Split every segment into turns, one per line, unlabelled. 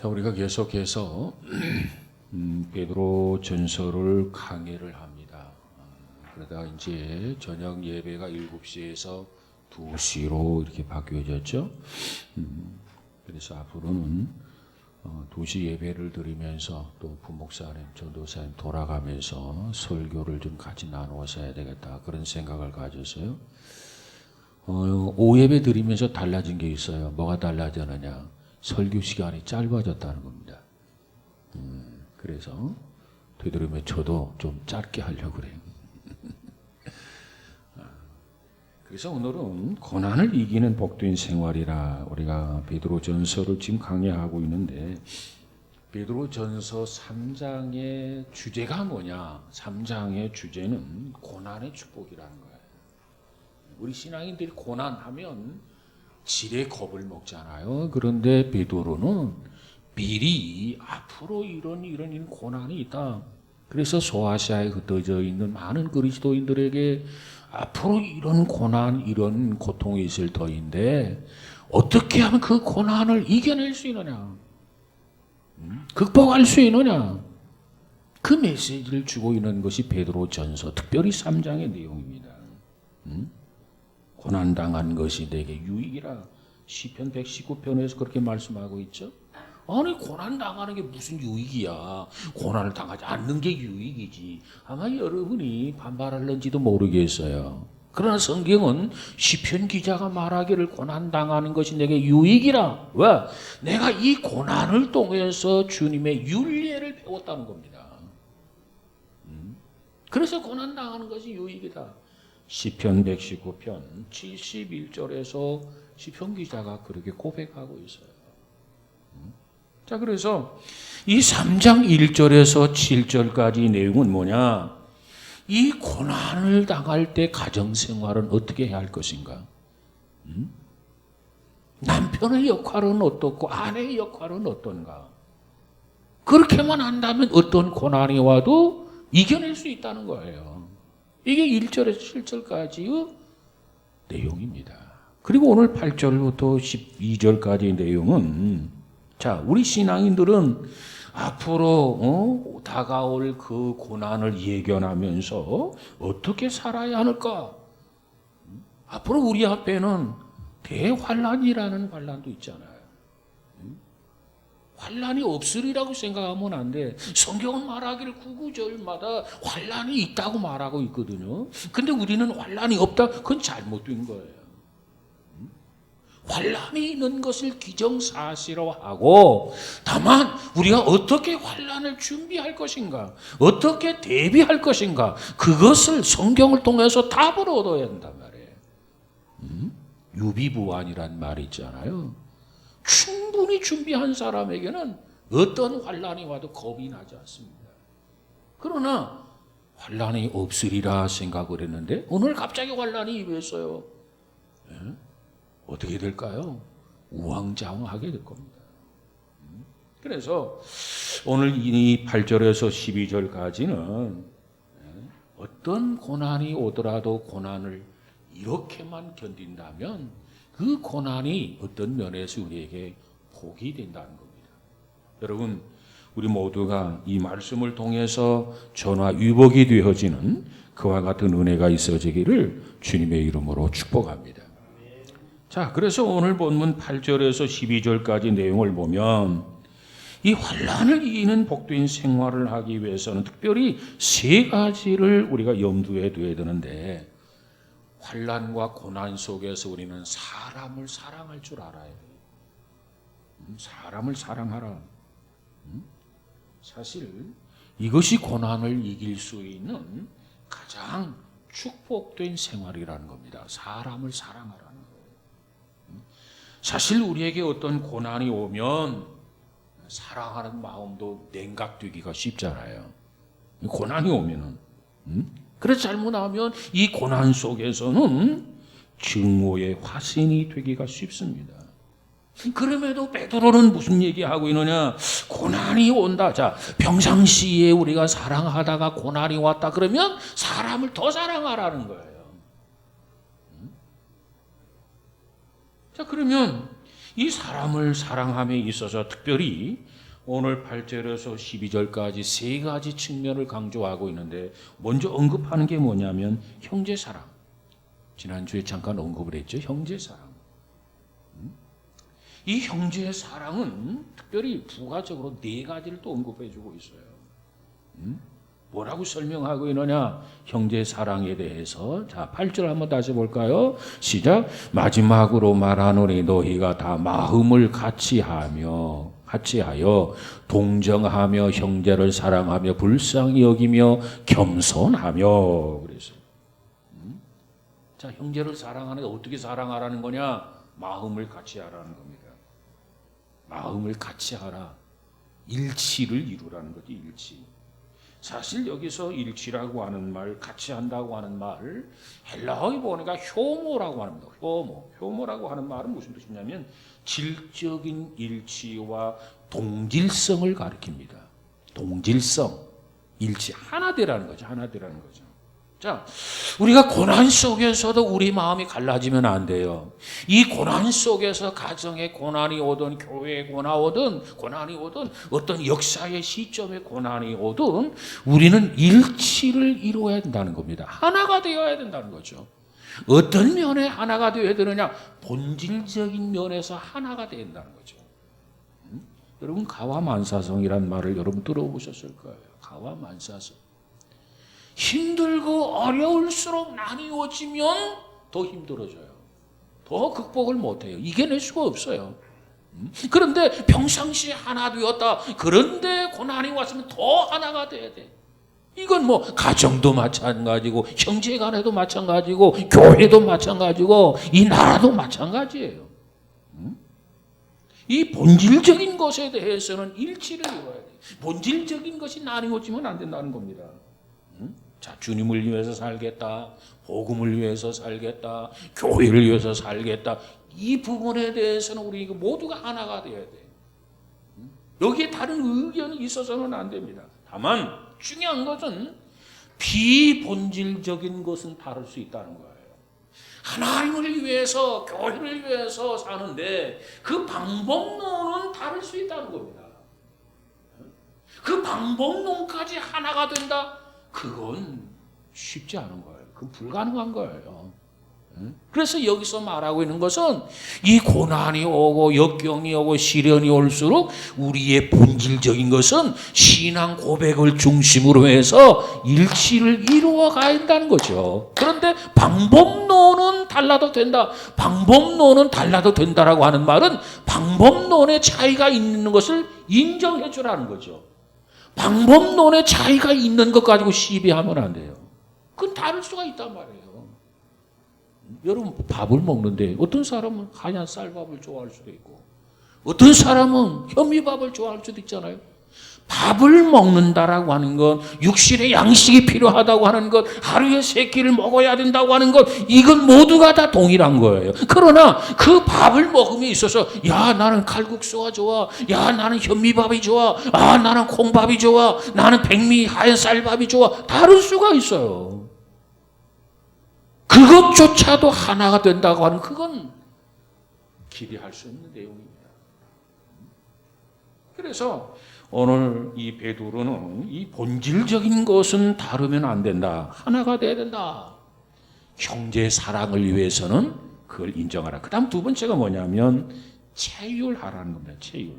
자, 우리가 계속해서 베드로 전서를 강의를 합니다. 그러다 이제 저녁 예배가 7시에서 2시로 이렇게 바뀌어졌죠. 그래서 앞으로는 2시 예배를 드리면서 또 부목사님, 전도사님 돌아가면서 설교를 좀 같이 나누어서 해야 되겠다, 그런 생각을 가졌어요. 오예배 드리면서 달라진 게 있어요. 뭐가 달라졌느냐? 설교 시간이 짧아졌다는 겁니다. 그래서 되도록이면 저도 좀 짧게 하려고 그래요. 그래서 오늘은 고난을 이기는 복된 생활이라 우리가 베드로전서를 지금 강의하고 있는데, 베드로전서 3장의 주제가 뭐냐? 3장의 주제는 고난의 축복이라는 거예요. 우리 신앙인들이 고난하면 지레 겁을 먹잖아요. 그런데 베드로는 미리 앞으로 이런 고난이 있다. 그래서 소아시아에 흩어져 있는 많은 그리스도인들에게 앞으로 이런 고난, 이런 고통이 있을 터인데 어떻게 하면 그 고난을 이겨낼 수 있느냐, 극복할 수 있느냐, 그 메시지를 주고 있는 것이 베드로전서, 특별히 3장의 내용입니다. 고난당한 것이 내게 유익이라 시편 119편에서 그렇게 말씀하고 있죠. 아니, 고난당하는 게 무슨 유익이야. 고난을 당하지 않는 게 유익이지. 아마 여러분이 반발할는지도 모르겠어요. 그러나 성경은 시편 기자가 말하기를 고난당하는 것이 내게 유익이라. 왜? 내가 이 고난을 통해서 주님의 윤례를 배웠다는 겁니다. 그래서 고난당하는 것이 유익이다. 시편 119편 71절에서 시편 기자가 그렇게 고백하고 있어요. 자, 그래서 이 3장 1절에서 7절까지 내용은 뭐냐? 이 고난을 당할 때 가정생활은 어떻게 해야 할 것인가? 남편의 역할은 어떻고 아내의 역할은 어떤가? 그렇게만 한다면 어떤 고난이 와도 이겨낼 수 있다는 거예요. 이게 1절에서 7절까지의 내용입니다. 그리고 오늘 8절부터 12절까지의 내용은, 자, 우리 신앙인들은 앞으로 다가올 그 고난을 예견하면서 어떻게 살아야 할까? 앞으로 우리 앞에는 대환란이라는 환란도 있잖아요. 환란이 없으리라고 생각하면 안 돼. 성경은 말하기를 구구절마다 환란이 있다고 말하고 있거든요. 근데 우리는 환란이 없다, 그건 잘못된 거예요. 환란이 있는 것을 기정사실화하고, 다만 우리가 어떻게 환란을 준비할 것인가, 어떻게 대비할 것인가, 그것을 성경을 통해서 답을 얻어야 한단 말이에요. 유비부안이란 말이 있잖아요. 충분히 준비한 사람에게는 어떤 환란이 와도 겁이 나지 않습니다. 그러나 환란이 없으리라 생각을 했는데 오늘 갑자기 환란이 임했어요. 어떻게 될까요? 우왕좌왕하게 될 겁니다. 그래서 오늘 이 8절에서 12절까지는 어떤 고난이 오더라도 고난을 이렇게만 견딘다면 그 고난이 어떤 면에서 우리에게 복이 된다는 겁니다. 여러분, 우리 모두가 이 말씀을 통해서 전화위복이 되어지는 그와 같은 은혜가 있어지기를 주님의 이름으로 축복합니다. 자, 그래서 오늘 본문 8절에서 12절까지 내용을 보면 이 환란을 이기는 복된 생활을 하기 위해서는 특별히 세 가지를 우리가 염두에 둬야 되는데, 환란과 고난 속에서 우리는 사람을 사랑할 줄 알아야 돼요. 사람을 사랑하라. 사실 이것이 고난을 이길 수 있는 가장 축복된 생활이라는 겁니다. 사람을 사랑하라는 거예요. 사실 우리에게 어떤 고난이 오면 사랑하는 마음도 냉각되기가 쉽잖아요. 고난이 오면은. 그래서 잘못하면 이 고난 속에서는 증오의 화신이 되기가 쉽습니다. 그럼에도 베드로는 무슨 얘기하고 있느냐? 고난이 온다. 자, 평상시에 우리가 사랑하다가 고난이 왔다 그러면 사람을 더 사랑하라는 거예요. 자, 그러면 이 사람을 사랑함에 있어서 특별히 오늘 8절에서 12절까지 세 가지 측면을 강조하고 있는데 먼저 언급하는 게 뭐냐면 형제사랑. 지난주에 잠깐 언급을 했죠. 형제사랑. 이 형제사랑은 특별히 부가적으로 네 가지를 또 언급해 주고 있어요. 뭐라고 설명하고 있느냐? 형제사랑에 대해서. 자, 8절 한번 다시 볼까요? 시작. 마지막으로 말하노니 너희가 다 마음을 같이하여 동정하며 형제를 사랑하며 불쌍히 여기며 겸손하며. 그래서 자, 형제를 사랑하는데 어떻게 사랑하라는 거냐? 마음을 같이 하라는 겁니다. 마음을 같이 하라. 일치를 이루라는 거지, 일치. 사실 여기서 일치라고 하는 말, 같이 한다고 하는 말, 헬라어에 보니까 효모라고 합니다. 효모라고 하는 말은 무슨 뜻이냐면 질적인 일치와 동질성을 가리킵니다. 동질성, 일치, 하나 되라는 거죠. 하나 되라는 거죠. 자, 우리가 고난 속에서도 우리 마음이 갈라지면 안 돼요. 이 고난 속에서 가정에 고난이 오든 교회에 고난이 오든 어떤 역사의 시점에 고난이 오든 우리는 일치를 이루어야 된다는 겁니다. 하나가 되어야 된다는 거죠. 어떤 면에 하나가 되어야 되느냐? 본질적인 면에서 하나가 되어야 된다는 거죠. 여러분, 가와만사성이란 말을 여러분 들어보셨을 거예요. 가와만사성. 힘들고 어려울수록 나뉘어지면 더 힘들어져요. 더 극복을 못해요. 이겨낼 수가 없어요. 그런데 평상시에 하나 되었다. 그런데 고난이 왔으면 더 하나가 돼야 돼. 이건 뭐 가정도 마찬가지고 형제간에도 마찬가지고 교회도 마찬가지고 이 나라도 마찬가지예요. 이 본질적인 것에 대해서는 일치를 이루어야 돼. 본질적인 것이 나뉘어지면 안 된다는 겁니다. 자, 주님을 위해서 살겠다, 복음을 위해서 살겠다, 교회를 위해서 살겠다. 이 부분에 대해서는 우리 모두가 하나가 되어야 돼. 여기에 다른 의견이 있어서는 안 됩니다. 다만 중요한 것은 비본질적인 것은 다를 수 있다는 거예요. 하나님을 위해서, 교회를 위해서 사는데 그 방법론은 다를 수 있다는 겁니다. 그 방법론까지 하나가 된다? 그건 쉽지 않은 거예요. 그건 불가능한 거예요. 그래서 여기서 말하고 있는 것은 이 고난이 오고 역경이 오고 시련이 올수록 우리의 본질적인 것은 신앙 고백을 중심으로 해서 일치를 이루어 가야 한다는 거죠. 그런데 방법론은 달라도 된다. 방법론은 달라도 된다라고 하는 말은 방법론의 차이가 있는 것을 인정해 주라는 거죠. 방법론의 차이가 있는 것 가지고 시비하면 안 돼요. 그건 다를 수가 있단 말이에요. 여러분, 밥을 먹는데 어떤 사람은 하얀 쌀밥을 좋아할 수도 있고 어떤 사람은 현미밥을 좋아할 수도 있잖아요. 밥을 먹는다라고 하는 건 육신의 양식이 필요하다고 하는 것, 하루에 3끼를 먹어야 된다고 하는 것, 이건 모두가 다 동일한 거예요. 그러나 그 밥을 먹음에 있어서 야, 나는 칼국수가 좋아, 야, 나는 현미밥이 좋아, 아, 나는 콩밥이 좋아, 나는 백미 하얀 쌀밥이 좋아. 다를 수가 있어요. 그것조차도 하나가 된다고 하는, 그건 기대할 수 없는 내용입니다. 그래서 오늘 이 베드로는 이 본질적인 것은 다르면 안 된다. 하나가 돼야 된다. 형제 사랑을 위해서는 그걸 인정하라. 그 다음 두 번째가 뭐냐면 체휼하라는 겁니다. 체휼.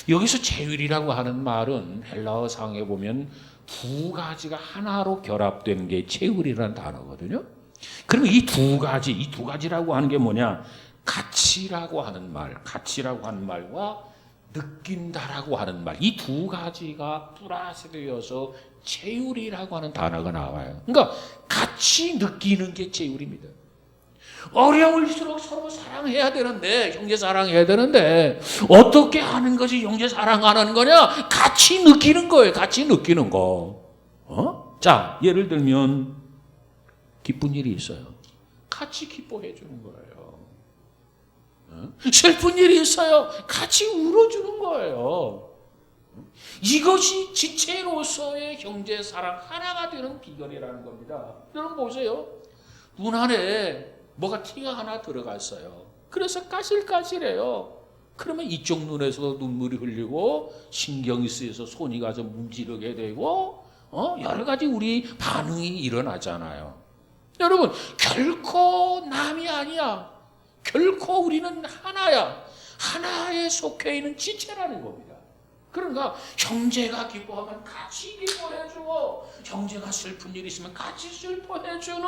여기서 체휼이라고 하는 말은 헬라어 상에 보면 두 가지가 하나로 결합된 게 체휼이라는 단어거든요. 그러면 이 두 가지라고 하는 게 뭐냐? 가치라고 하는 말과 느낀다라고 하는 말, 이 두 가지가 플러스 되어서 체휼이라고 하는 단어가 나와요. 그러니까 같이 느끼는 게 체휼입니다. 어려울수록 서로 사랑해야 되는데, 형제 사랑해야 되는데 어떻게 하는 것이 형제 사랑하는 거냐? 같이 느끼는 거예요. 같이 느끼는 거. 자, 예를 들면 기쁜 일이 있어요. 같이 기뻐해 주는 거예요. 슬픈 일이 있어요. 같이 울어주는 거예요. 이것이 지체로서의 형제 사랑 하나가 되는 비결이라는 겁니다. 여러분 보세요. 눈 안에 뭐가 티가 하나 들어갔어요. 그래서 까실까실해요. 그러면 이쪽 눈에서 눈물이 흘리고 신경이 쓰여서 손이 가서 문지르게 되고 여러 가지 우리 반응이 일어나잖아요. 여러분, 결코 남이 아니야. 결코 우리는 하나야. 하나에 속해 있는 지체라는 겁니다. 그러니까 형제가 기뻐하면 같이 기뻐해주고 형제가 슬픈 일이 있으면 같이 슬퍼해주는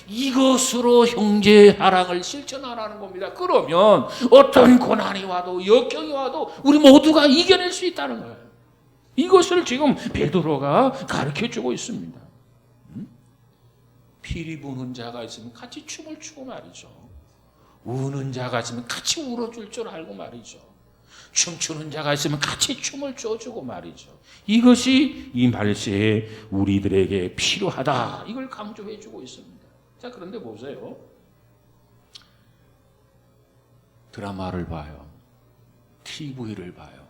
이것으로 형제의 사랑을 실천하라는 겁니다. 그러면 어떤 고난이 와도 역경이 와도 우리 모두가 이겨낼 수 있다는 거예요. 이것을 지금 베드로가 가르쳐주고 있습니다. 피리 부는 자가 있으면 같이 춤을 추고 말이죠. 우는 자가 있으면 같이 울어줄 줄 알고 말이죠. 춤추는 자가 있으면 같이 춤을 춰주고 말이죠. 이것이 이 말세에 우리들에게 필요하다. 이걸 강조해 주고 있습니다. 자, 그런데 보세요. 드라마를 봐요. TV를 봐요.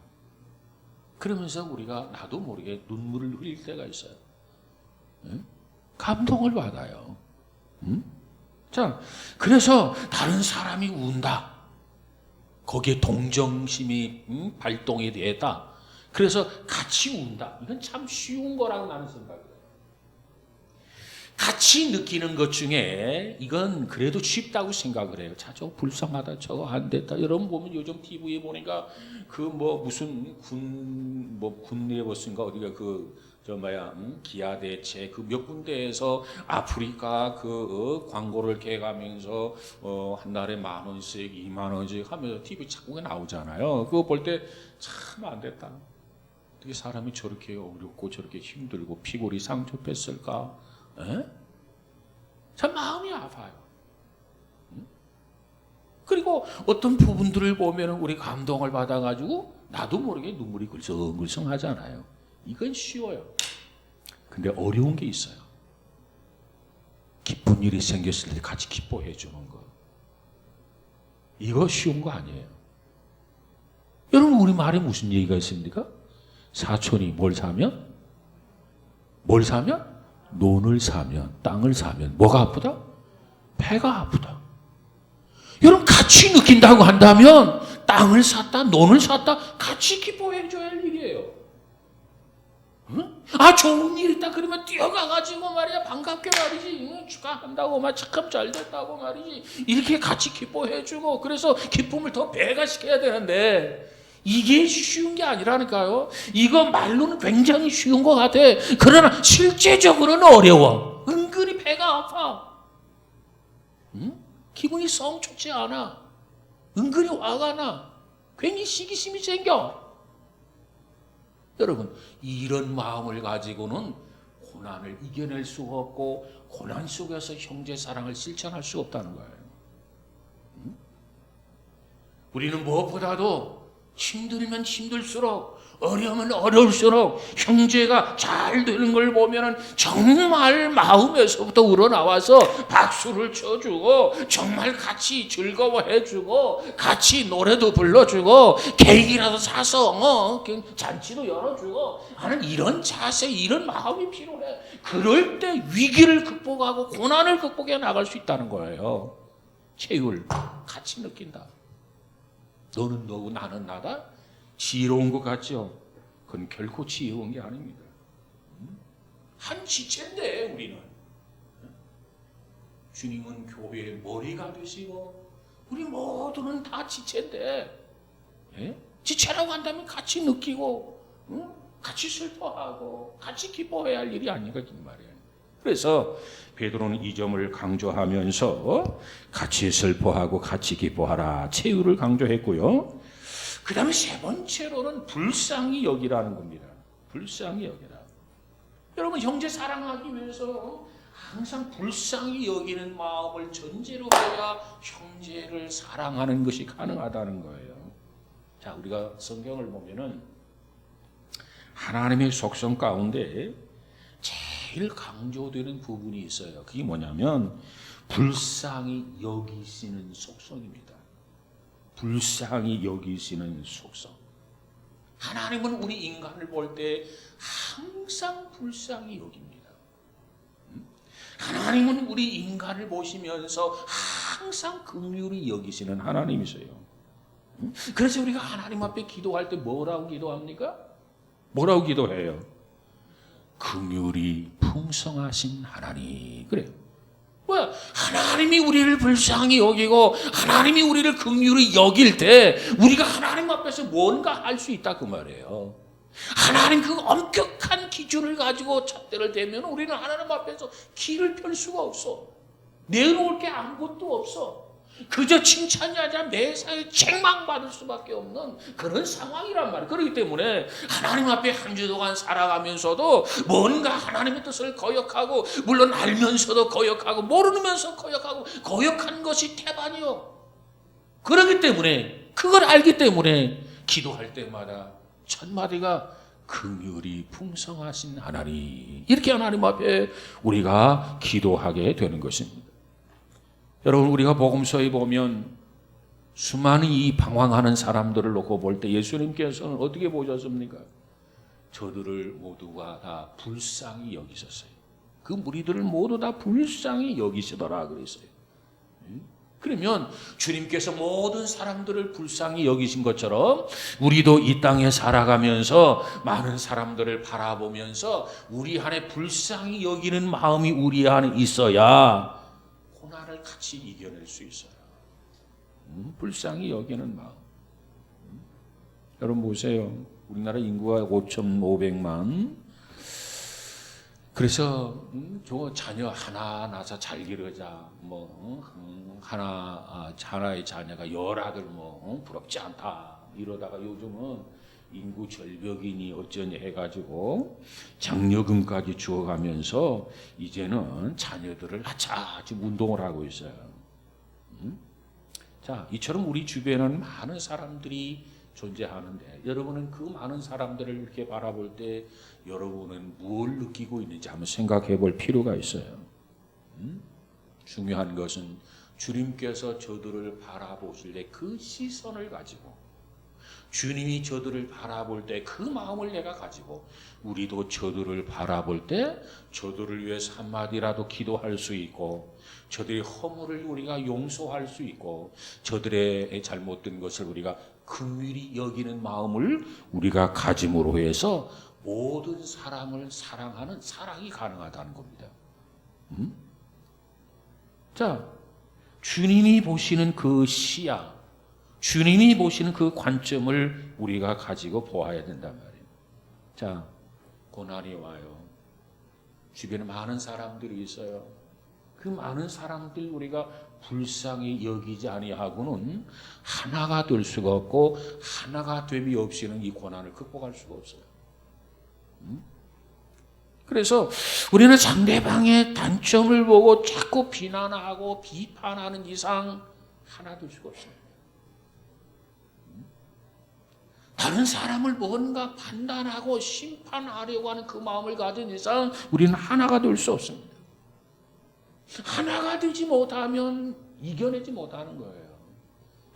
그러면서 우리가 나도 모르게 눈물을 흘릴 때가 있어요. 감동을 받아요. 자, 그래서 다른 사람이 운다. 거기에 동정심이 발동이 되다. 그래서 같이 운다. 이건 참 쉬운 거라고 나는 생각해요. 같이 느끼는 것 중에 이건 그래도 쉽다고 생각을 해요. 자, 저거 불쌍하다, 저거 안 됐다. 여러분 보면 요즘 TV에 보니까 그 뭐 무슨 군내 버스인가 어디가 기아 대체 그 몇 군데에서 아프리카 광고를 개가면서 한 달에 10,000원씩 20,000원씩 하면서 TV 자꾸 나오잖아요. 그거 볼 때 참 안 됐다. 어떻게 사람이 저렇게 어렵고 저렇게 힘들고 피골이 상처뺐을까? 참 마음이 아파요. 그리고 어떤 부분들을 보면 우리 감동을 받아가지고 나도 모르게 눈물이 글썽글썽 하잖아요. 이건 쉬워요. 근데 어려운 게 있어요. 기쁜 일이 생겼을 때 같이 기뻐해 주는 거. 이거 쉬운 거 아니에요. 여러분, 우리 말에 무슨 얘기가 있습니까? 사촌이 뭘 사면? 논을 사면, 땅을 사면 뭐가 아프다? 배가 아프다. 여러분, 같이 느낀다고 한다면 땅을 샀다, 논을 샀다 같이 기뻐해 줘야 할 일이에요. 좋은 일 있다 그러면 뛰어가가지고 말이야 반갑게 말이지 축하한다고 막 참 잘 됐다고 말이지 이렇게 같이 기뻐해주고 그래서 기쁨을 더 배가시켜야 되는데 이게 쉬운 게 아니라니까요. 이거 말로는 굉장히 쉬운 것 같아. 그러나 실제적으로는 어려워. 은근히 배가 아파. 기분이 썩 좋지 않아. 은근히 화가 나. 괜히 시기심이 생겨. 여러분, 이런 마음을 가지고는 고난을 이겨낼 수가 없고 고난 속에서 형제 사랑을 실천할 수 없다는 거예요. 우리는 무엇보다도 힘들면 힘들수록 어려우면 어려울수록 형제가 잘 되는 걸 보면 정말 마음에서부터 우러나와서 박수를 쳐주고 정말 같이 즐거워해주고 같이 노래도 불러주고 케이크라도 사서 잔치도 열어주고 하는 이런 자세, 이런 마음이 필요해. 그럴 때 위기를 극복하고 고난을 극복해 나갈 수 있다는 거예요. 체율 같이 느낀다. 너는 너고 나는 나다? 지혜로운 것 같죠? 그건 결코 지혜로운 게 아닙니다. 한 지체인데 우리는. 주님은 교회의 머리가 되시고 우리 모두는 다 지체인데 지체라고 한다면 같이 느끼고 같이 슬퍼하고 같이 기뻐해야 할 일이 아닌가 그 말이에요. 그래서 베드로는 이 점을 강조하면서 같이 슬퍼하고 같이 기뻐하라 체유를 강조했고요. 그 다음에 세 번째로는 불쌍히 여기라는 겁니다. 불쌍히 여기라. 여러분, 형제 사랑하기 위해서 항상 불쌍히 여기는 마음을 전제로 해야 형제를 사랑하는 것이 가능하다는 거예요. 자, 우리가 성경을 보면은 하나님의 속성 가운데 제일 강조되는 부분이 있어요. 그게 뭐냐면 불쌍히 여기시는 속성입니다. 불쌍히 여기시는 속성. 하나님은 우리 인간을 볼 때 항상 불쌍히 여깁니다. 하나님은 우리 인간을 보시면서 항상 긍휼히 여기시는 하나님이세요. 그래서 우리가 하나님 앞에 기도할 때 뭐라고 기도합니까? 뭐라고 기도해요? 긍휼이 풍성하신 하나님. 그래요. 왜? 하나님이 우리를 불쌍히 여기고 하나님이 우리를 긍휼히 여길 때 우리가 하나님 앞에서 뭔가 할 수 있다 그 말이에요. 하나님 그 엄격한 기준을 가지고 잣대를 대면 우리는 하나님 앞에서 길을 펼 수가 없어. 내놓을 게 아무것도 없어. 그저 칭찬이 아니라 매사에 책망받을 수밖에 없는 그런 상황이란 말이에요. 그렇기 때문에 하나님 앞에 한 주 동안 살아가면서도 뭔가 하나님의 뜻을 거역하고, 물론 알면서도 거역하고, 모르면서 거역하고, 거역한 것이 태반이요. 그렇기 때문에, 그걸 알기 때문에 기도할 때마다 첫 마디가 긍휼이 풍성하신 하나님, 이렇게 하나님 앞에 우리가 기도하게 되는 것입니다. 여러분, 우리가 복음서에 보면 수많은 이 방황하는 사람들을 놓고 볼 때 예수님께서는 어떻게 보셨습니까? 저들을 모두가 다 불쌍히 여기셨어요. 그 무리들을 모두 다 불쌍히 여기시더라 그랬어요. 그러면 주님께서 모든 사람들을 불쌍히 여기신 것처럼 우리도 이 땅에 살아가면서 많은 사람들을 바라보면서 우리 안에 불쌍히 여기는 마음이 우리 안에 있어야 고난을 같이 이겨낼 수 있어요. 불쌍히 여기는 마음. 여러분 보세요. 우리나라 인구가 5,500만. 그래서 저 자녀 하나 낳아서 잘 기르자. 하나의 자녀가 열아들 부럽지 않다. 이러다가 요즘은 인구 절벽이니 어쩌니 해가지고 장려금까지 주어가면서 이제는 자녀들을 지금 운동을 하고 있어요. 자, 이처럼 우리 주변에는 많은 사람들이 존재하는데 여러분은 그 많은 사람들을 이렇게 바라볼 때 여러분은 뭘 느끼고 있는지 한번 생각해 볼 필요가 있어요. 중요한 것은 주님께서 저들을 바라보실 때 그 시선을 가지고, 주님이 저들을 바라볼 때 그 마음을 내가 가지고 우리도 저들을 바라볼 때 저들을 위해서 한마디라도 기도할 수 있고, 저들의 허물을 우리가 용서할 수 있고, 저들의 잘못된 것을 우리가 긍휼히 여기는 마음을 우리가 가짐으로 해서 모든 사람을 사랑하는 사랑이 가능하다는 겁니다. 자, 주님이 보시는 그 시야, 주님이 보시는 그 관점을 우리가 가지고 보아야 된단 말이에요. 자, 고난이 와요. 주변에 많은 사람들이 있어요. 그 많은 사람들 우리가 불쌍히 여기지 아니하고는 하나가 될 수가 없고, 하나가 됨이 없이는 이 고난을 극복할 수가 없어요. 그래서 우리는 상대방의 단점을 보고 자꾸 비난하고 비판하는 이상 하나 될 수가 없어요. 다른 사람을 뭔가 판단하고 심판하려고 하는 그 마음을 가진 이상 우리는 하나가 될 수 없습니다. 하나가 되지 못하면 이겨내지 못하는 거예요.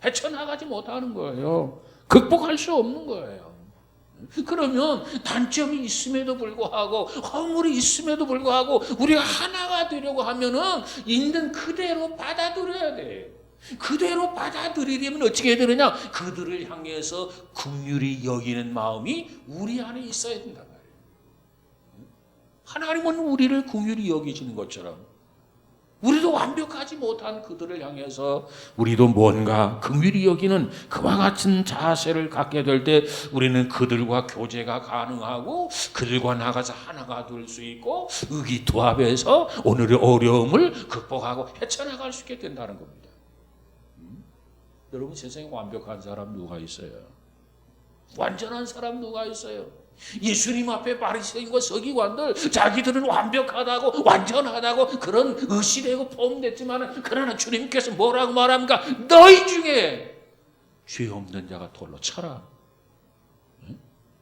헤쳐나가지 못하는 거예요. 극복할 수 없는 거예요. 그러면 단점이 있음에도 불구하고, 허물이 있음에도 불구하고 우리가 하나가 되려고 하면은 있는 그대로 받아들여야 돼요. 그대로 받아들이려면 어떻게 해야 되느냐? 그들을 향해서 긍휼히 여기는 마음이 우리 안에 있어야 된단 말이에요. 하나님은 우리를 긍휼히 여기시는 것처럼 우리도 완벽하지 못한 그들을 향해서 우리도 뭔가 긍휼히 여기는 그와 같은 자세를 갖게 될 때 우리는 그들과 교제가 가능하고 그들과 나가서 하나가 될 수 있고 의기투합해서 오늘의 어려움을 극복하고 헤쳐나갈 수 있게 된다는 겁니다. 여러분, 세상에 완벽한 사람 누가 있어요? 완전한 사람 누가 있어요? 예수님 앞에 바리새인과 서기관들 자기들은 완벽하다고 완전하다고 그런 의시되고 폼냈지만, 그러나 주님께서 뭐라고 말합니까? 너희 중에 죄 없는 자가 돌로 쳐라.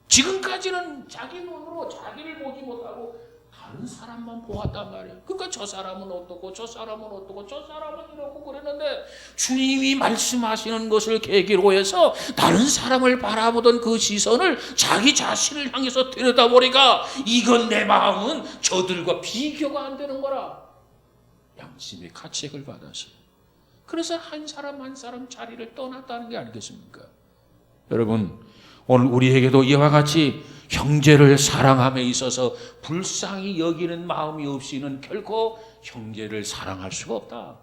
지금까지는 자기 눈으로 자기를 보지 못하고 다른 사람만 보았단 말이에요. 그러니까 저 사람은 어떻고 저 사람은 어떻고 저 사람은 이렇고 그랬는데, 주님이 말씀하시는 것을 계기로 해서 다른 사람을 바라보던 그 시선을 자기 자신을 향해서 들여다보니까 이건 내 마음은 저들과 비교가 안 되는 거라. 양심의 가책을 받아서 그래서 한 사람 한 사람 자리를 떠났다는 게 아니겠습니까? 여러분, 오늘 우리에게도 이와 같이 형제를 사랑함에 있어서 불쌍히 여기는 마음이 없이는 결코 형제를 사랑할 수가 없다.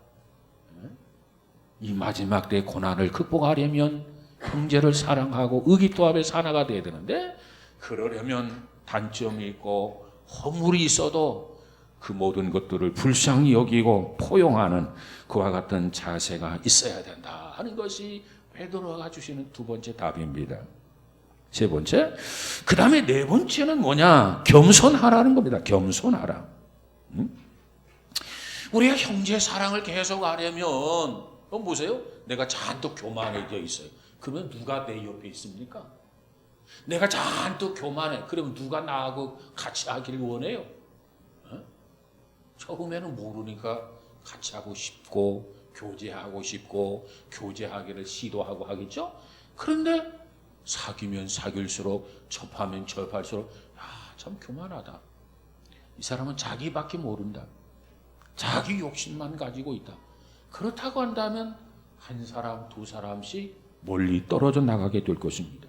이 마지막 때 고난을 극복하려면 형제를 사랑하고 의기투합의 하나가 돼야 되는데, 그러려면 단점이 있고 허물이 있어도 그 모든 것들을 불쌍히 여기고 포용하는 그와 같은 자세가 있어야 된다 하는 것이 베드로가 주시는 두 번째 답입니다. 세 번째, 그 다음에 네 번째는 뭐냐? 겸손하라는 겁니다. 겸손하라. 우리가 형제 사랑을 계속 하려면 보세요. 내가 잔뜩 교만해져 있어요. 그러면 누가 내 옆에 있습니까? 내가 잔뜩 교만해. 그러면 누가 나하고 같이 하기를 원해요? 처음에는 모르니까 같이 하고 싶고 교제하고 싶고 교제하기를 시도하고 하겠죠? 그런데 사귀면 사귈수록 접하면 접할수록 참 교만하다. 이 사람은 자기밖에 모른다. 자기 욕심만 가지고 있다. 그렇다고 한다면 한 사람 두 사람씩 멀리 떨어져 나가게 될 것입니다.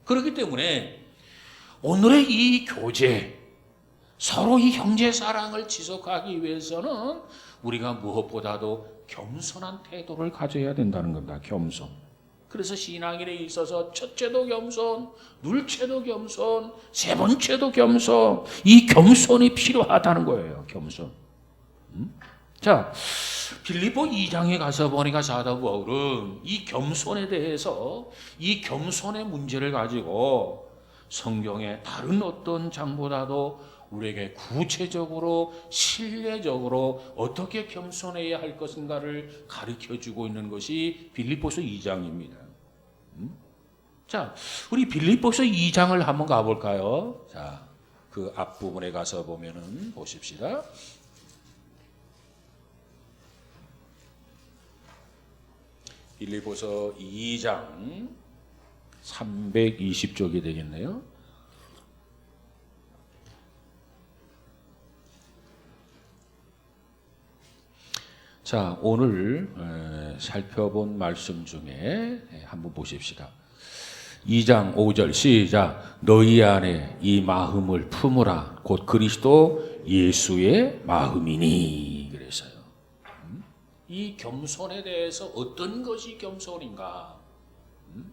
그렇기 때문에 오늘의 이 교제, 서로 이 형제 사랑을 지속하기 위해서는 우리가 무엇보다도 겸손한 태도를 가져야 된다는 겁니다. 겸손. 그래서 신앙인에 있어서 첫째도 겸손, 둘째도 겸손, 세 번째도 겸손, 이 겸손이 필요하다는 거예요. 겸손. 자, 빌립보 2장에 가서 보니까 사도 바울은 이 겸손에 대해서, 이 겸손의 문제를 가지고 성경의 다른 어떤 장보다도 우리에게 구체적으로 신뢰적으로 어떻게 겸손해야 할 것인가를 가르쳐주고 있는 것이 빌립보서 2장입니다. 자, 우리 빌립보서 2장을 한번 가볼까요? 자, 그 앞부분에 가서 보면은 보십시다. 빌립보서 2장 320쪽이 되겠네요. 자, 오늘 살펴본 말씀 중에 한번 보십시다. 2장 5절 시작. 너희 안에 이 마음을 품으라. 곧 그리스도 예수의 마음이니. 그래서요. 이 겸손에 대해서 어떤 것이 겸손인가?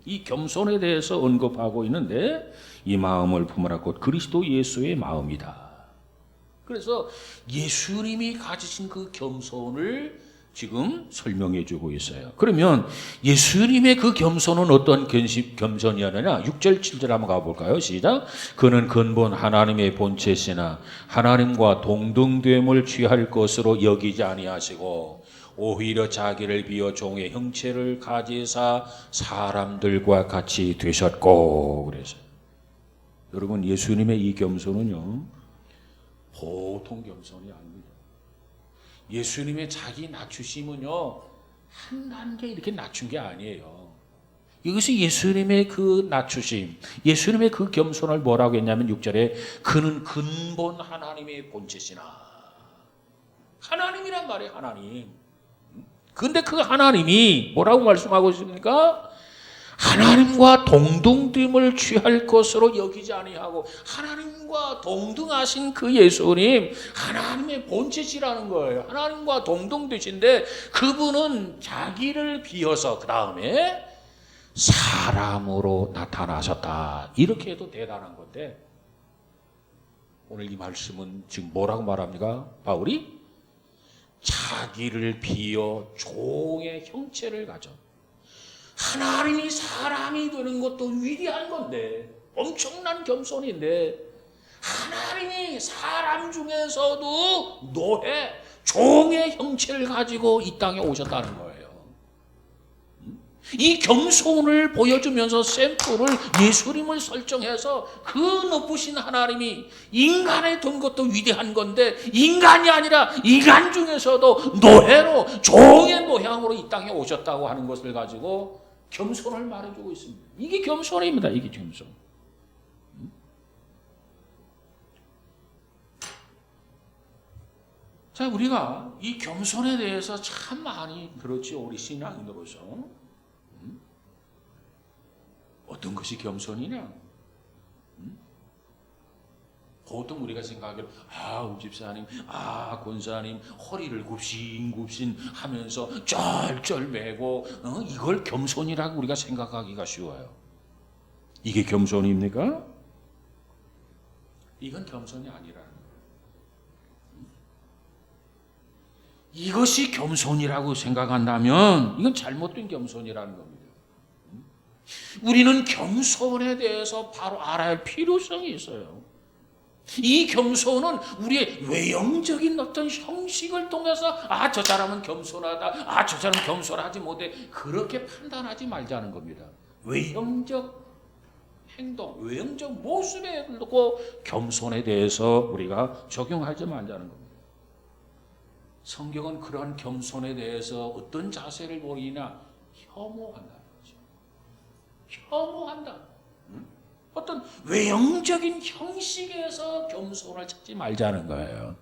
이 겸손에 대해서 언급하고 있는데, 이 마음을 품으라. 곧 그리스도 예수의 마음이다. 그래서 예수님이 가지신 그 겸손을 지금 설명해 주고 있어요. 그러면 예수님의 그 겸손은 어떤 겸손이었느냐? 6절 7절 한번 가볼까요? 시작. 그는 근본 하나님의 본체시나 하나님과 동등됨을 취할 것으로 여기지 아니하시고 오히려 자기를 비어 종의 형체를 가지사 사람들과 같이 되셨고. 그래서 여러분, 예수님의 이 겸손은요 보통 겸손이 아닙니다. 예수님의 자기 낮추심은요 한 단계 이렇게 낮춘 게 아니에요. 이것이 예수님의 그 낮추심, 예수님의 그 겸손을 뭐라고 했냐면 6절에 그는 근본 하나님의 본체시나. 하나님이란 말이에요. 하나님. 근데 그 하나님이 뭐라고 말씀하고 있습니까? 하나님과 동등됨을 취할 것으로 여기지 아니하고, 하나님과 동등하신 그 예수님, 하나님의 본체시라는 거예요. 하나님과 동등되신데 그분은 자기를 비워서 그 다음에 사람으로 나타나셨다. 이렇게 해도 대단한 건데, 오늘 이 말씀은 지금 뭐라고 말합니까? 바울이 자기를 비워 종의 형체를 가져. 하나님이 사람이 되는 것도 위대한 건데, 엄청난 겸손인데, 하나님이 사람 중에서도 노예, 종의 형체를 가지고 이 땅에 오셨다는 거예요. 이 겸손을 보여주면서 샘플을 예수님을 설정해서 그 높으신 하나님이 인간에 둔 것도 위대한 건데, 인간이 아니라 인간 중에서도 노예로 종의 모양으로 이 땅에 오셨다고 하는 것을 가지고 겸손을 말해주고 있습니다. 이게 겸손입니다. 이게 겸손. 자, 우리가 이 겸손에 대해서 참 많이 들었죠. 우리 신앙인으로서. 어떤 것이 겸손이냐? 보통 우리가 생각하기로 우 집사님, 권사님 허리를 굽신굽신 하면서 쩔쩔매고 이걸 겸손이라고 우리가 생각하기가 쉬워요. 이게 겸손입니까? 이건 겸손이 아니라는 거예요. 이것이 겸손이라고 생각한다면 이건 잘못된 겸손이라는 겁니다. 우리는 겸손에 대해서 바로 알아야 할 필요성이 있어요. 이 겸손은 우리의 외형적인 어떤 형식을 통해서 저 사람은 겸손하다, 저 사람은 겸손하지 못해, 그렇게 판단하지 말자는 겁니다. 외형적 행동, 외형적 모습에 두고 겸손에 대해서 우리가 적용하지 말자는 겁니다. 성경은 그러한 겸손에 대해서 어떤 자세를 보이나 혐오한다는 거죠. 혐오한다. 어떤 외형적인 형식에서 겸손을 찾지 말자는 거예요.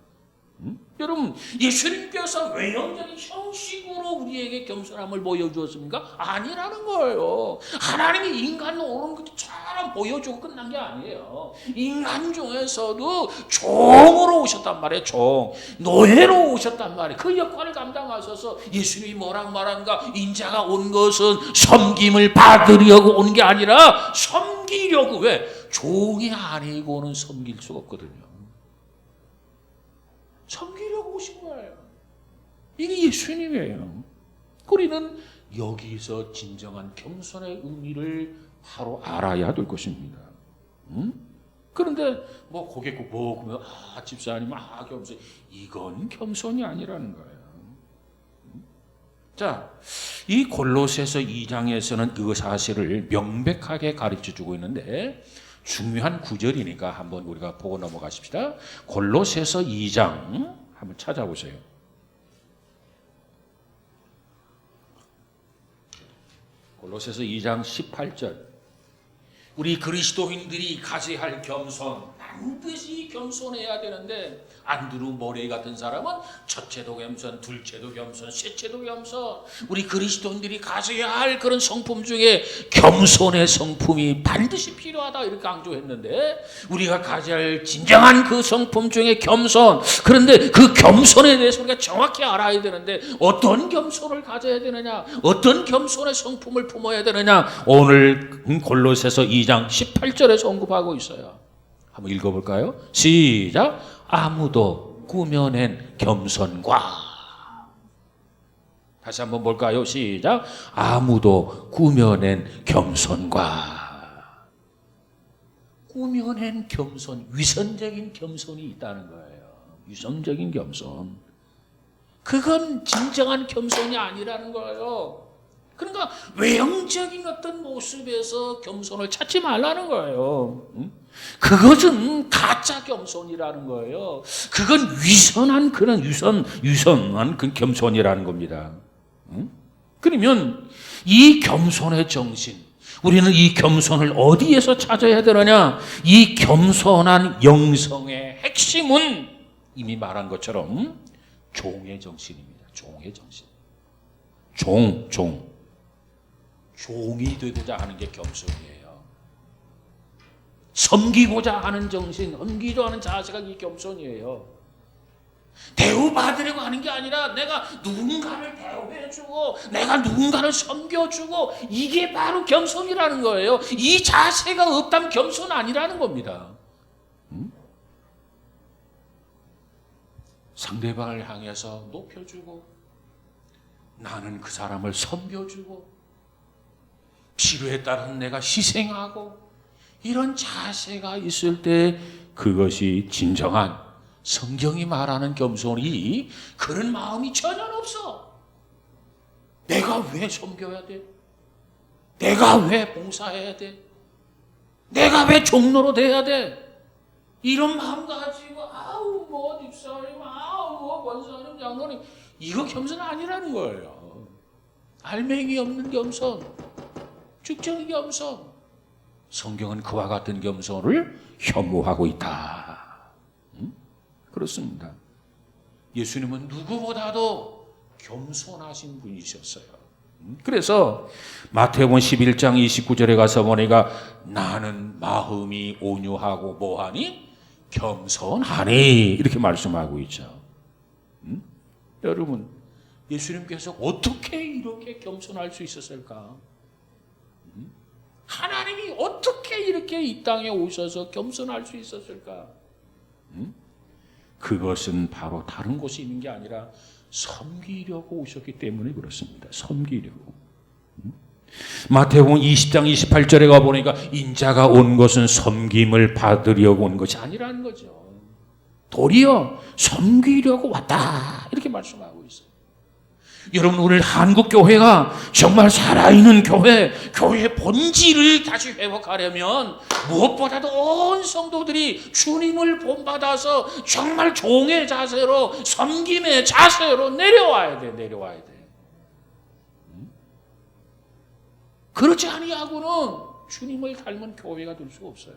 여러분, 예수님께서 외형적인 형식으로 우리에게 겸손함을 보여주었습니까? 아니라는 거예요. 하나님이 인간을 오는 것처럼 보여주고 끝난 게 아니에요. 인간 중에서도 종으로 오셨단 말이에요. 종, 노예로 오셨단 말이에요. 그 역할을 감당하셔서 예수님이 뭐라고 말한가? 인자가 온 것은 섬김을 받으려고 온 게 아니라 섬기려고. 왜? 종이 아니고는 섬길 수가 없거든요. 섬기려고 오신 거예요. 이게 예수님이에요. 우리는 여기서 진정한 겸손의 의미를 바로 알아야 될 것입니다. 그런데 고개 굽고 보면 집사님 겸손, 이건 겸손이 아니라는 거예요. 자, 이 골로새서 2장에서는 그 사실을 명백하게 가르쳐주고 있는데 중요한 구절이니까 한번 우리가 보고 넘어가십시다. 골로새서 2장 한번 찾아보세요. 골로새서 2장 18절. 우리 그리스도인들이 가져야 할 겸손, 반드시 겸손해야 되는데 안드루 모레이 같은 사람은 첫째도 겸손, 둘째도 겸손, 셋째도 겸손. 우리 그리스도인들이 가져야 할 그런 성품 중에 겸손의 성품이 반드시 필요하다 이렇게 강조했는데 우리가 가져야 할 진정한 그 성품 중에 겸손. 그런데 그 겸손에 대해서 우리가 정확히 알아야 되는데 어떤 겸손을 가져야 되느냐, 어떤 겸손의 성품을 품어야 되느냐, 오늘 골로새서 2장 18절에서 언급하고 있어요. 한번 읽어볼까요? 시작. 아무도 꾸며낸 겸손과. 다시 한번 볼까요? 시작. 아무도 꾸며낸 겸손과. 꾸며낸 겸손, 위선적인 겸손이 있다는 거예요. 위선적인 겸손. 그건 진정한 겸손이 아니라는 거예요. 그러니까 외형적인 어떤 모습에서 겸손을 찾지 말라는 거예요. 그것은 가짜 겸손이라는 거예요. 그건 위선한 그런 위선한 그 겸손이라는 겁니다. 그러면 이 겸손의 정신, 우리는 이 겸손을 어디에서 찾아야 되느냐? 이 겸손한 영성의 핵심은 이미 말한 것처럼 종의 정신입니다. 종의 정신. 종이 되고자 하는 게 겸손이에요. 섬기고자 하는 정신, 섬기고자 하는 자세가 이 겸손이에요. 대우받으려고 하는 게 아니라 내가 누군가를 대우해주고 내가 누군가를 섬겨주고 이게 바로 겸손이라는 거예요. 이 자세가 없다면 겸손 아니라는 겁니다. 상대방을 향해서 높여주고 나는 그 사람을 섬겨주고 필요에 따른 내가 희생하고 이런 자세가 있을 때 그것이 진정한 성경이 말하는 겸손이 그런 마음이 전혀 없어. 내가 왜 섬겨야 돼? 내가 왜 봉사해야 돼? 내가 왜 종로로 돼야 돼? 이런 마음 가지고 집사님, 권사님, 장로님 이거 겸손 아니라는 거예요. 알맹이 없는 겸손, 죽정이 겸손. 성경은 그와 같은 겸손을 혐오하고 있다. 그렇습니다. 예수님은 누구보다도 겸손하신 분이셨어요. 그래서 마태복음 11장 29절에 가서 보니까 나는 마음이 온유하고 뭐하니? 겸손하니 이렇게 말씀하고 있죠. 여러분, 예수님께서 어떻게 이렇게 겸손할 수 있었을까? 하나님이 어떻게 이렇게 이 땅에 오셔서 겸손할 수 있었을까? 그것은 바로 다른 곳에 있는 게 아니라 섬기려고 오셨기 때문에 그렇습니다. 섬기려고. 마태복음 20장 28절에 가보니까 인자가 온 것은 섬김을 받으려고 온 것이 아니라는 거죠. 도리어 섬기려고 왔다 이렇게 말씀하고 있어요. 여러분, 오늘 한국교회가 정말 살아있는 교회의 본질을 다시 회복하려면 무엇보다도 온 성도들이 주님을 본받아서 정말 종의 자세로, 섬김의 자세로 내려와야 돼. 그렇지 아니하고는 주님을 닮은 교회가 될 수가 없어요.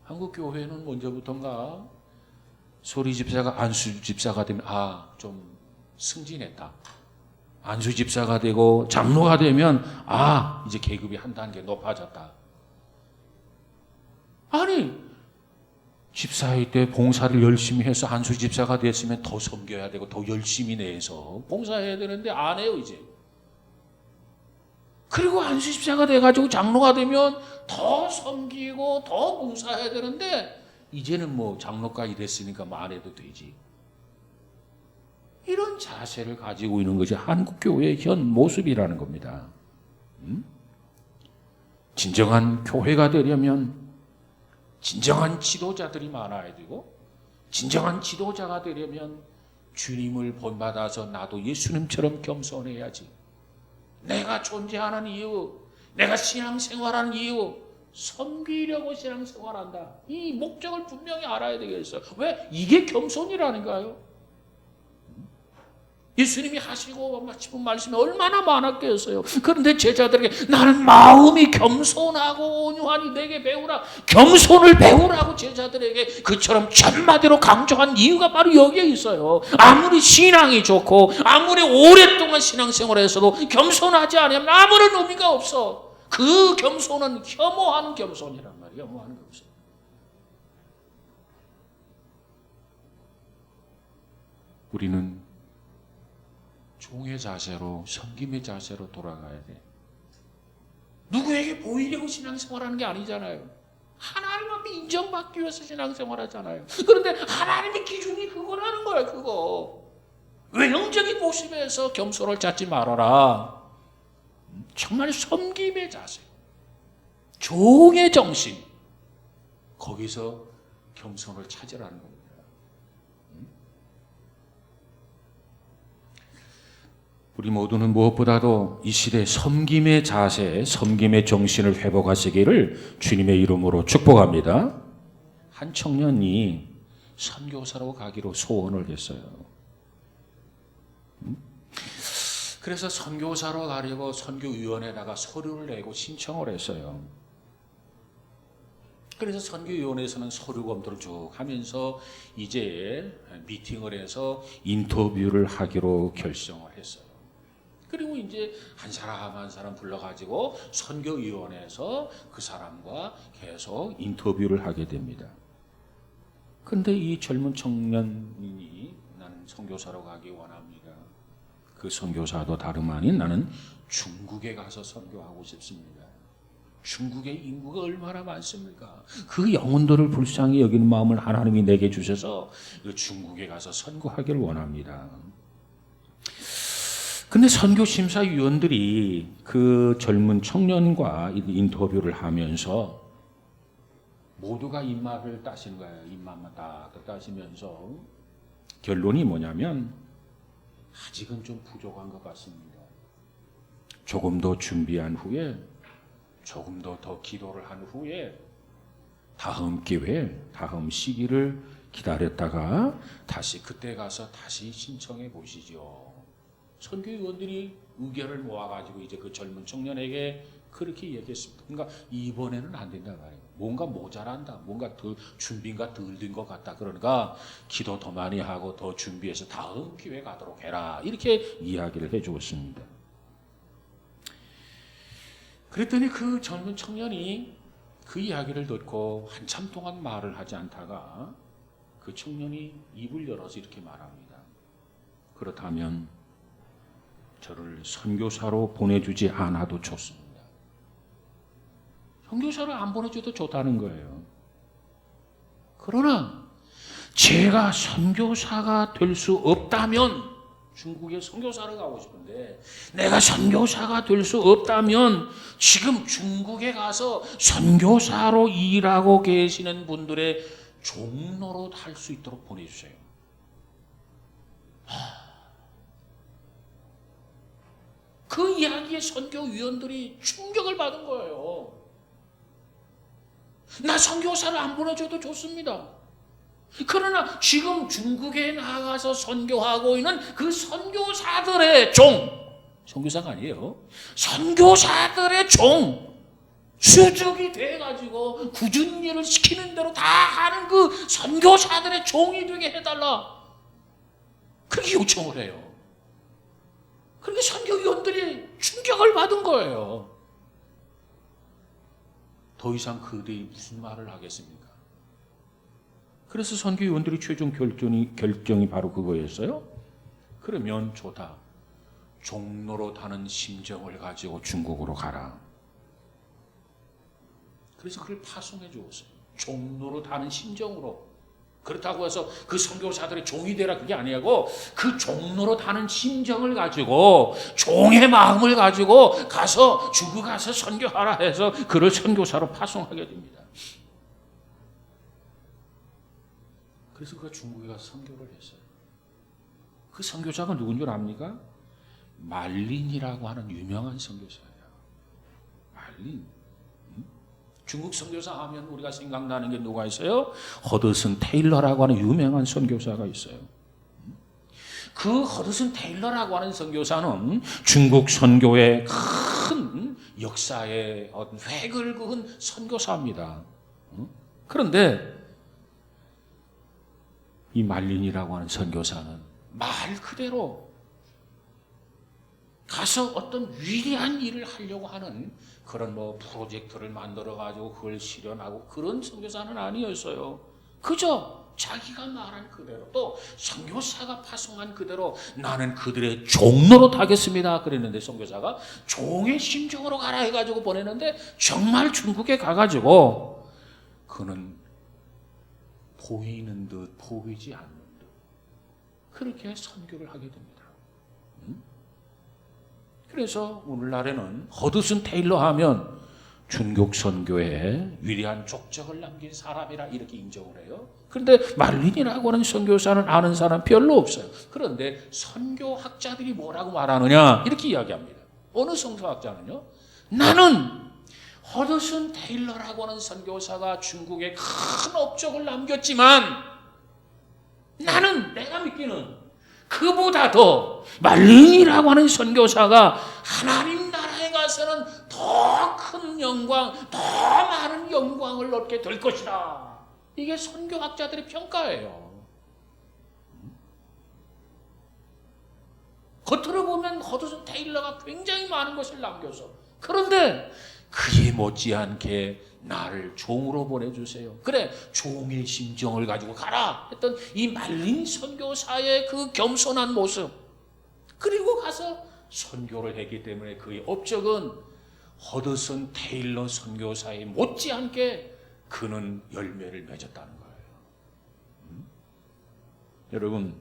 한국교회는 먼저부터인가 소리 집사가 안수 집사가 되면 좀 승진했다. 안수 집사가 되고 장로가 되면 이제 계급이 한 단계 높아졌다. 아니, 집사일 때 봉사를 열심히 해서 안수 집사가 됐으면 더 섬겨야 되고 더 열심히 내서 봉사해야 되는데 안 해요 이제. 그리고 안수 집사가 돼가지고 장로가 되면 더 섬기고 더 봉사해야 되는데 이제는 장로까지 됐으니까 안 해도 되지. 이런 자세를 가지고 있는 것이 한국교회의 현 모습이라는 겁니다. 진정한 교회가 되려면 진정한 지도자들이 많아야 되고, 진정한 지도자가 되려면 주님을 본받아서 나도 예수님처럼 겸손해야지. 내가 존재하는 이유, 내가 신앙생활하는 이유, 섬기려고 신앙생활한다. 이 목적을 분명히 알아야 되겠어요. 왜? 이게 겸손이라는가요? 예수님이 하시고 마치는 말씀이 얼마나 많았겠어요. 그런데 제자들에게 나는 마음이 겸손하고 온유하니 내게 배우라. 겸손을 배우라고 제자들에게 그처럼 천마디로 강조한 이유가 바로 여기에 있어요. 아무리 신앙이 좋고 아무리 오랫동안 신앙생활에서도 겸손하지 않으면 아무런 의미가 없어. 그 겸손은 혐오하는 겸손이란 말이에요. 혐오하는 겸손. 우리는 종의 자세로, 섬김의 자세로 돌아가야 돼. 누구에게 보이려고 신앙생활하는 게 아니잖아요. 하나님 앞에 인정받기 위해서 신앙생활하잖아요. 그런데 하나님의 기준이 그거라는 거예요. 그거. 외형적인 모습에서 겸손을 찾지 말아라. 정말 섬김의 자세, 종의 정신, 거기서 겸손을 찾으라는 겁니다. 우리 모두는 무엇보다도 이 시대 섬김의 자세, 섬김의 정신을 회복하시기를 주님의 이름으로 축복합니다. 한 청년이 선교사로 가기로 소원을 했어요. 그래서 선교사로 가려고 선교위원회에다가 서류를 내고 신청을 했어요. 그래서 선교위원회에서는 서류 검토를 쭉 하면서 이제 미팅을 해서 인터뷰를 하기로 결정을 했어요. 그리고 이제 한 사람 불러가지고 선교위원회에서 그 사람과 계속 인터뷰를 하게 됩니다. 그런데 이 젊은 청년이 나는 선교사로 가기 원합니다. 그 선교사도 다름 아닌 나는 중국에 가서 선교하고 싶습니다. 중국의 인구가 얼마나 많습니까? 그 영혼들을 불쌍히 여기는 마음을 하나님이 내게 주셔서 그 중국에 가서 선교하기를 원합니다. 근데 선교심사위원들이 그 젊은 청년과 인터뷰를 하면서 모두가 입맛을 따신 거예요. 입맛만 딱 따시면서 결론이 뭐냐면 아직은 좀 부족한 것 같습니다. 조금 더 준비한 후에, 조금 더 기도를 한 후에 다음 기회, 다음 시기를 기다렸다가 다시 그때 가서 다시 신청해 보시죠. 선교위원들이 의견을 모아가지고 이제 그 젊은 청년에게 그렇게 얘기했습니다. 그러니까 이번에는 안 된다 말이에요. 뭔가 모자란다. 뭔가 더 준비가 덜 된 것 같다. 그러니까 기도 더 많이 하고 더 준비해서 다음 기회 가도록 해라. 이렇게 이야기를 해주었습니다. 그랬더니 그 젊은 청년이 그 이야기를 듣고 한참 동안 말을 하지 않다가 그 청년이 입을 열어서 이렇게 말합니다. 그렇다면 저를 선교사로 보내주지 않아도 좋습니다. 선교사를 안 보내줘도 좋다는 거예요. 그러나 제가 선교사가 될 수 없다면, 중국에 선교사를 가고 싶은데 내가 선교사가 될 수 없다면 지금 중국에 가서 선교사로 일하고 계시는 분들의 종로로 할 수 있도록 보내주세요. 그 이야기에 선교위원들이 충격을 받은 거예요. 나 선교사를 안 보내줘도 좋습니다. 그러나 지금 중국에 나가서 선교하고 있는 그 선교사들의 종, 선교사가 아니에요. 선교사들의 종, 수족이 돼가지고 굳은 일을 시키는 대로 다 하는 그 선교사들의 종이 되게 해달라. 그렇게 요청을 해요. 그렇게 선교위원들이 충격을 받은 거예요. 더 이상 그들이 무슨 말을 하겠습니까? 그래서 선교위원들이 최종 결정이 바로 그거였어요. 그러면 좋다. 종로로 타는 심정을 가지고 중국으로 가라. 그래서 그걸 파송해 주었어요. 종로로 타는 심정으로. 그렇다고 해서 그 선교사들의 종이 되라 그게 아니고 그 종로로 타는 심정을 가지고 종의 마음을 가지고 가서 중국 가서 선교하라 해서 그를 선교사로 파송하게 됩니다. 그래서 그가 중국에 가서 선교를 했어요. 그 선교사가 누군 줄 압니까? 말린이라고 하는 유명한 선교사예요. 말린. 중국 선교사 하면 우리가 생각나는 게 누가 있어요? 허드슨 테일러라고 하는 유명한 선교사가 있어요. 그 허드슨 테일러라고 하는 선교사는 중국 선교의 큰 역사의 획을 그은 선교사입니다. 그런데 이 말린이라고 하는 선교사는 말 그대로 가서 어떤 위대한 일을 하려고 하는 그런 프로젝트를 만들어 가지고 그걸 실현하고 그런 선교사는 아니었어요. 그저 자기가 말한 그대로 또 선교사가 파송한 그대로 나는 그들의 종로로 타겠습니다. 그랬는데 선교사가 종의 심정으로 가라 해가지고 보내는데 정말 중국에 가가지고 그는 보이는 듯 보이지 않는 듯 그렇게 선교를 하게 됩니다. 그래서 오늘날에는 허드슨 테일러 하면 중국 선교에 위대한 족적을 남긴 사람이라 이렇게 인정을 해요. 그런데 말린이라고 하는 선교사는 아는 사람 별로 없어요. 그런데 선교학자들이 뭐라고 말하느냐 이렇게 이야기합니다. 어느 선교학자는요, 나는 허드슨 테일러라고 하는 선교사가 중국에 큰 업적을 남겼지만 나는 내가 믿기는 그보다 더 말린이라고 하는 선교사가 하나님 나라에 가서는 더 큰 영광, 더 많은 영광을 얻게 될 것이다. 이게 선교학자들의 평가예요. 겉으로 보면 허드슨 테일러가 굉장히 많은 것을 남겨서 그런데 그에 못지않게 나를 종으로 보내주세요. 그래, 종의 심정을 가지고 가라 했던 이 말린 선교사의 그 겸손한 모습, 그리고 가서 선교를 했기 때문에 그의 업적은 허드슨 테일러 선교사에 못지않게 그는 열매를 맺었다는 거예요. 여러분,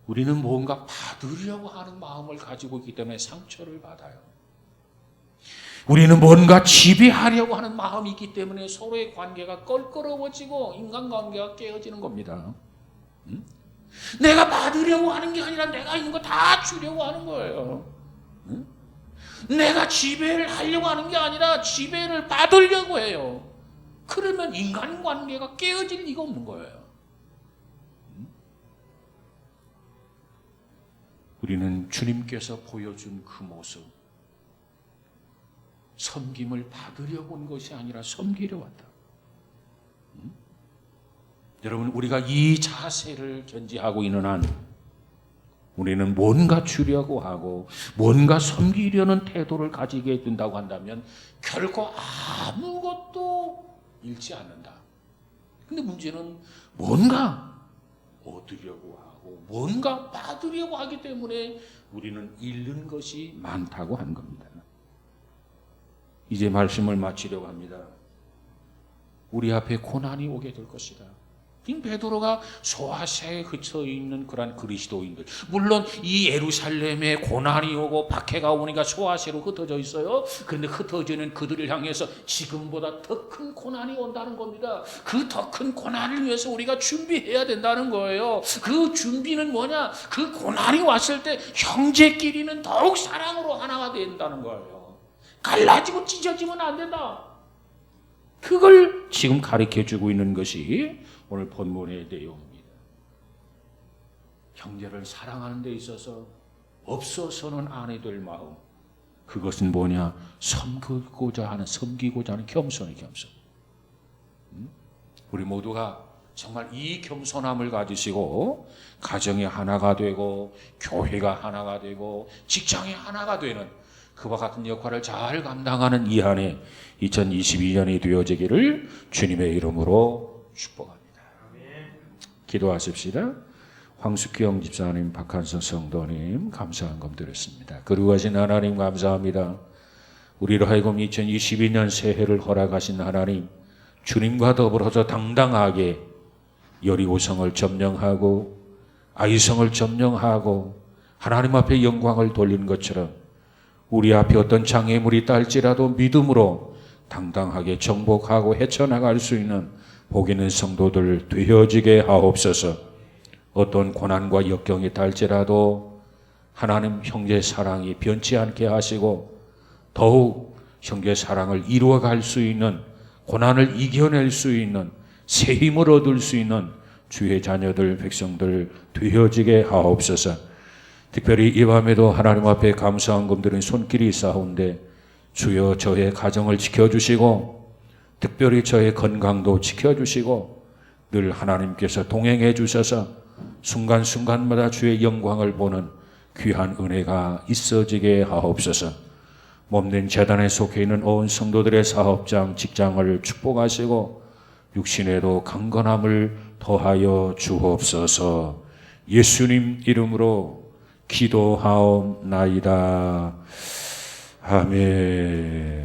우리는 뭔가 받으려고 하는 마음을 가지고 있기 때문에 상처를 받아요. 우리는 뭔가 지배하려고 하는 마음이 있기 때문에 서로의 관계가 껄끄러워지고 인간관계가 깨어지는 겁니다. 내가 받으려고 하는 게 아니라 내가 있는 거 다 주려고 하는 거예요. 내가 지배를 하려고 하는 게 아니라 지배를 받으려고 해요. 그러면 인간관계가 깨어질 리가 없는 거예요. 우리는 주님께서 보여준 그 모습, 섬김을 받으려고 온 것이 아니라 섬기려 왔다. 여러분, 우리가 이 자세를 견지하고 있는 한 우리는 뭔가 주려고 하고 뭔가 섬기려는 태도를 가지게 된다고 한다면 결코 아무것도 잃지 않는다. 근데 문제는 뭔가 얻으려고 하고 뭔가 받으려고 하기 때문에 우리는 잃는 것이 많다고 하는 겁니다. 이제 말씀을 마치려고 합니다. 우리 앞에 고난이 오게 될 것이다. 베드로가 소아시아에 흩어 있는 그러한 그리스도인들, 물론 이 예루살렘에 고난이 오고 박해가 오니까 소아시아로 흩어져 있어요. 그런데 흩어져 있는 그들을 향해서 지금보다 더 큰 고난이 온다는 겁니다. 그 더 큰 고난을 위해서 우리가 준비해야 된다는 거예요. 그 준비는 뭐냐? 그 고난이 왔을 때 형제끼리는 더욱 사랑으로 하나가 된다는 거예요. 갈라지고 찢어지면 안 된다. 그걸 지금 가르쳐주고 있는 것이 오늘 본문의 내용입니다. 형제를 사랑하는 데 있어서 없어서는 안 해도 될 마음, 그것은 뭐냐? 섬기고자 하는 겸손의 겸손. 우리 모두가 정말 이 겸손함을 가지시고 가정이 하나가 되고 교회가 하나가 되고 직장이 하나가 되는 그와 같은 역할을 잘 감당하는 이 한 해 2022년이 되어지기를 주님의 이름으로 축복합니다. 기도하십시다. 황숙경 집사님, 박한성 성도님, 감사한 금 드렸습니다. 거룩하신 하나님 감사합니다. 우리로 하여금 2022년 새해를 허락하신 하나님, 주님과 더불어서 당당하게 여리고성을 점령하고 아이성을 점령하고 하나님 앞에 영광을 돌리는 것처럼 우리 앞에 어떤 장애물이 있다 할지라도 믿음으로 당당하게 정복하고 헤쳐나갈 수 있는 복 있는 성도들 되어지게 하옵소서. 어떤 고난과 역경이 있다 할지라도 하나님 형제 사랑이 변치 않게 하시고 더욱 형제 사랑을 이루어갈 수 있는, 고난을 이겨낼 수 있는, 새 힘을 얻을 수 있는 주의 자녀들, 백성들 되어지게 하옵소서. 특별히 이 밤에도 하나님 앞에 감사한 금들은 손길이 쌓아온데 주여 저의 가정을 지켜주시고 특별히 저의 건강도 지켜주시고 늘 하나님께서 동행해 주셔서 순간순간마다 주의 영광을 보는 귀한 은혜가 있어지게 하옵소서. 몸된 재단에 속해 있는 온 성도들의 사업장, 직장을 축복하시고 육신에도 강건함을 더하여 주옵소서. 예수님 이름으로 기도하옵나이다. 아멘.